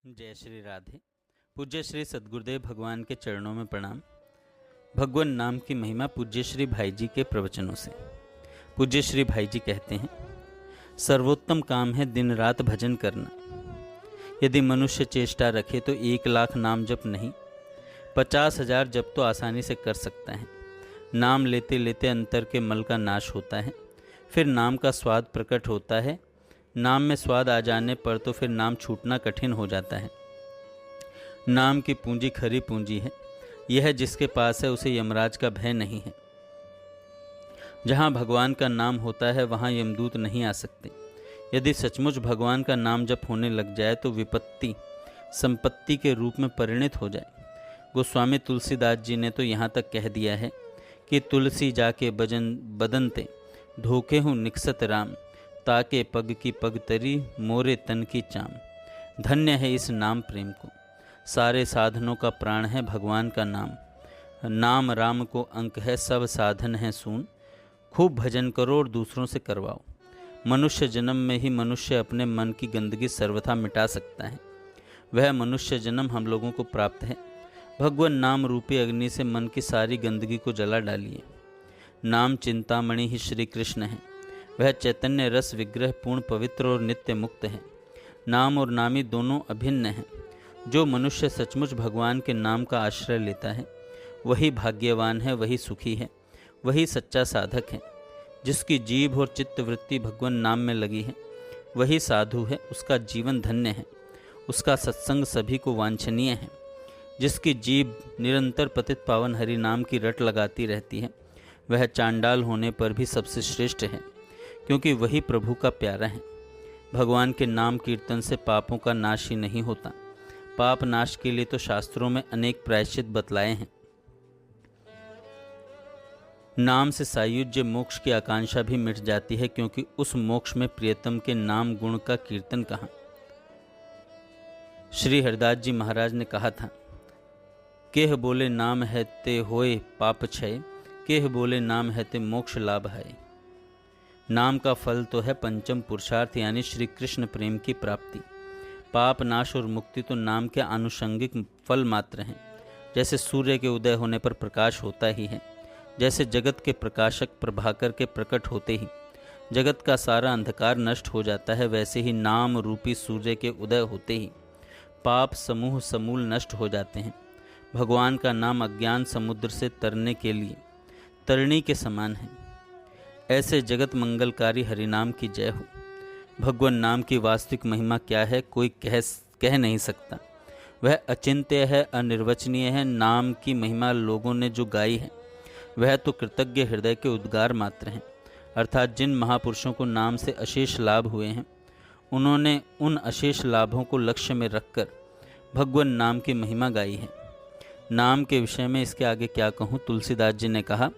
जय श्री राधे। पूज्य श्री सद्गुरुदेव भगवान के चरणों में प्रणाम। भगवान नाम की महिमा पूज्य श्री भाई जी के प्रवचनों से। पूज्य श्री भाई जी कहते हैं, सर्वोत्तम काम है दिन रात भजन करना। यदि मनुष्य चेष्टा रखे तो 1,00,000 नाम जप नहीं, 50,000 जप तो आसानी से कर सकता है। नाम लेते लेते अंतर के मल का नाश होता है, फिर नाम का स्वाद प्रकट होता है। नाम में स्वाद आ जाने पर तो फिर नाम छूटना कठिन हो जाता है। नाम की पूंजी खरी पूंजी है। यह जिसके पास है उसे यमराज का भय नहीं है। जहाँ भगवान का नाम होता है वहाँ यमदूत नहीं आ सकते। यदि सचमुच भगवान का नाम जप होने लग जाए तो विपत्ति संपत्ति के रूप में परिणित हो जाए। गोस्वामी तुलसीदास जी ने तो यहाँ तक कह दिया है कि तुलसी जाके बदनते धोखे हूँ निकसत राम, ताके पग की पग तरी मोरे तन की चाम। धन्य है इस नाम प्रेम को। सारे साधनों का प्राण है भगवान का नाम। नाम राम को अंक है, सब साधन है सून। खूब भजन करो और दूसरों से करवाओ। मनुष्य जन्म में ही मनुष्य अपने मन की गंदगी सर्वथा मिटा सकता है। वह मनुष्य जन्म हम लोगों को प्राप्त है। भगवान नाम रूपी अग्नि से मन की सारी गंदगी को जला डालिए। नाम चिंतामणि ही श्री कृष्ण है। वह चैतन्य रस विग्रह पूर्ण पवित्र और नित्य मुक्त है। नाम और नामी दोनों अभिन्न हैं। जो मनुष्य सचमुच भगवान के नाम का आश्रय लेता है वही भाग्यवान है, वही सुखी है, वही सच्चा साधक है। जिसकी जीभ और चित्त वृत्ति भगवान नाम में लगी है वही साधु है, उसका जीवन धन्य है, उसका सत्संग सभी को वांछनीय है। जिसकी जीभ निरंतर पतित पावन हरि नाम की रट लगाती रहती है वह चांडाल होने पर भी सबसे श्रेष्ठ है, क्योंकि वही प्रभु का प्यारा है। भगवान के नाम कीर्तन से पापों का नाश ही नहीं होता, पाप नाश के लिए तो शास्त्रों में अनेक प्रायश्चित बतलाए हैं। नाम से सायुज्य मोक्ष की आकांक्षा भी मिट जाती है, क्योंकि उस मोक्ष में प्रियतम के नाम गुण का कीर्तन कहाँ। श्री हरिदास जी महाराज ने कहा था, केह बोले नाम है ते होए पाप क्षय, केह बोले नाम है ते मोक्ष लाभ है। नाम का फल तो है पंचम पुरुषार्थ यानी श्री कृष्ण प्रेम की प्राप्ति। पाप नाश और मुक्ति तो नाम के आनुषंगिक फल मात्र हैं। जैसे सूर्य के उदय होने पर प्रकाश होता ही है, जैसे जगत के प्रकाशक प्रभाकर के प्रकट होते ही जगत का सारा अंधकार नष्ट हो जाता है, वैसे ही नाम रूपी सूर्य के उदय होते ही पाप समूह समूल नष्ट हो जाते हैं। भगवान का नाम अज्ञान समुद्र से तरने के लिए तरणी के समान है। ऐसे जगत मंगलकारी हरिनाम की जय हो। भगवान नाम की वास्तविक महिमा क्या है कोई कह नहीं सकता। वह अचिंत्य है, अनिर्वचनीय है। नाम की महिमा लोगों ने जो गाई है वह तो कृतज्ञ हृदय के उद्गार मात्र हैं। अर्थात जिन महापुरुषों को नाम से अशेष लाभ हुए हैं उन्होंने उन अशेष लाभों को लक्ष्य में रखकर भगवान नाम की महिमा गाई है। नाम के विषय में इसके आगे क्या कहूँ। तुलसीदास जी ने कहा,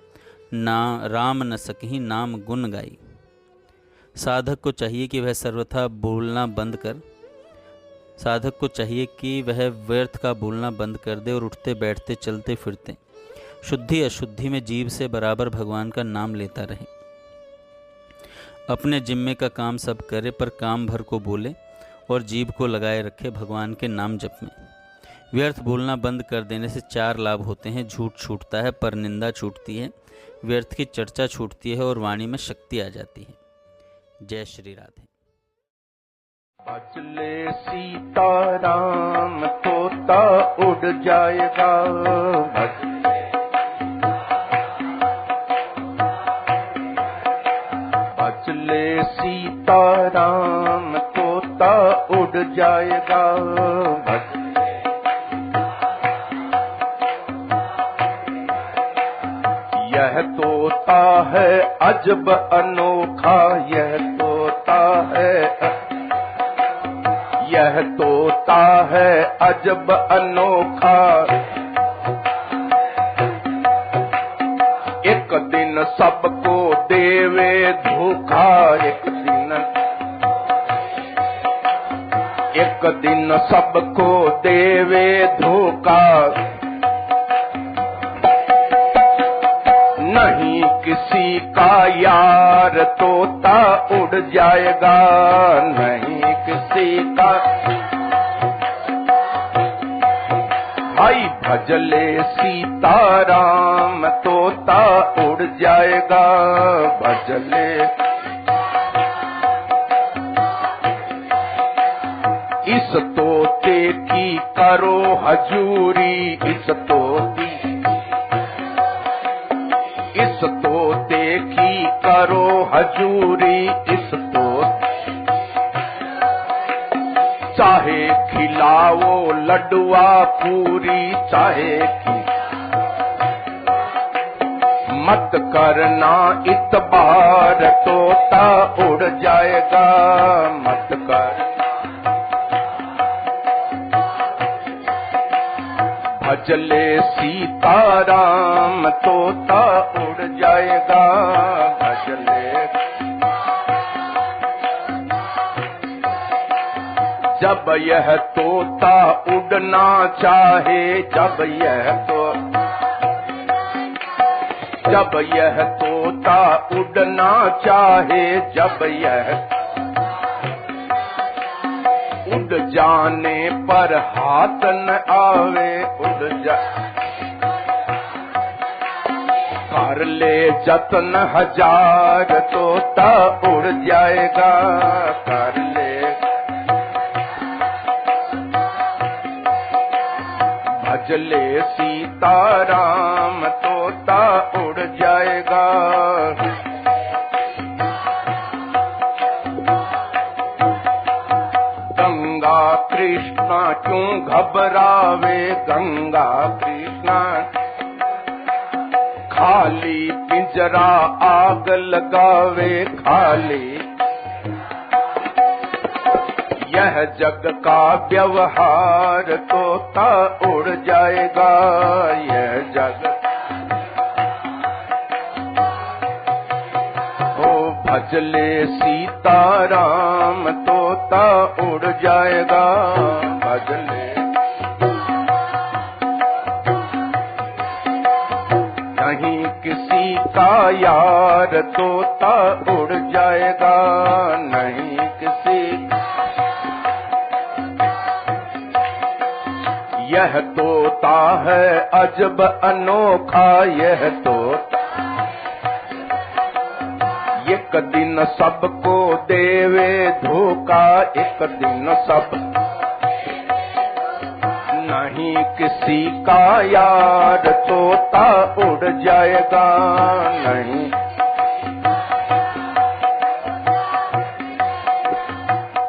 ना राम न सकही नाम गुण गाई। साधक को चाहिए कि वह सर्वथा बोलना बंद कर साधक को चाहिए कि वह व्यर्थ का बोलना बंद कर दे और उठते बैठते चलते फिरते शुद्धि अशुद्धि में जीभ से बराबर भगवान का नाम लेता रहे। अपने जिम्मे का काम सब करे पर काम भर को बोले और जीभ को लगाए रखे भगवान के नाम जप में। व्यर्थ बोलना बंद कर देने से 4 लाभ होते हैं। झूठ छूटता है, पर निंदा छूटती है, व्यर्थ की चर्चा छूटती है और वाणी में शक्ति आ जाती है। जय श्री राधे। अचले सीताराम तोता उड़ जाएगा। अचले सीताराम तोता उड़ जाएगा। यह तोता है अजब अनोखा, यह तोता है अजब अनोखा। एक दिन सबको देवे धोखा, एक दिन सबको देवे धोखा। नहीं किसी का यार तोता उड़ जाएगा, नहीं किसी का भजले सीताराम तोता उड़ जाएगा। भजले इस तोते की करो हजूरी, इस तोते की करो हजूरी, इस तोते चाहे खिलाओ लड्डुआ पूरी, चाहे मत करना इतबार तोता उड़ जाएगा। मत कर भजले सीताराम तोता उड़ जाएगा। भजले जब यह तोता उड़ना चाहे, जब यह तोता उड़ना चाहे, जब यह उड़ जाने पर हाथ न आवे, उड़ जा कर ले जतन हजार तोता उड़ जाएगा। कर ले भजले सीताराम तोता उड़ जाएगा। गंगा कृष्णा क्यों घबरावे, गंगा कृष्णा खाली पिंजरा आग लगावे, खाली यह जग का व्यवहार तोता उड़ जाएगा। यह जग भजले सीताराम तोता उड़ जाएगा। भजले नहीं किसी का यार तोता उड़ जाएगा। नहीं किसी यह तोता है अजब अनोखा, यह तोता एक दिन सबको देवे धोखा, एक दिन सब नहीं किसी का यार तोता उड़ जाएगा। नहीं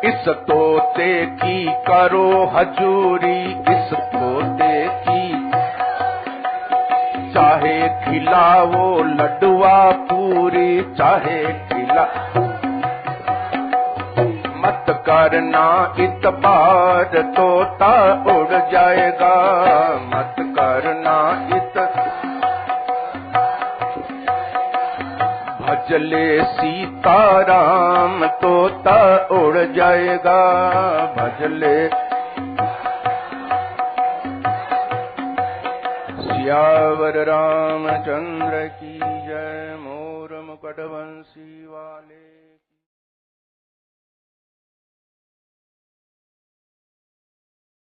इस तोते की करो हजूरी, इस तोते की चाहे खिलाओ लड्डुआ पूरी, चाहे खिला मत करना इतबार तोता उड़ जाएगा। मत करना भजले सीताराम तोता उड़ जाएगा। भजले सियावर रामचंद्र की जय। मोर मुकुट बंसी वाले।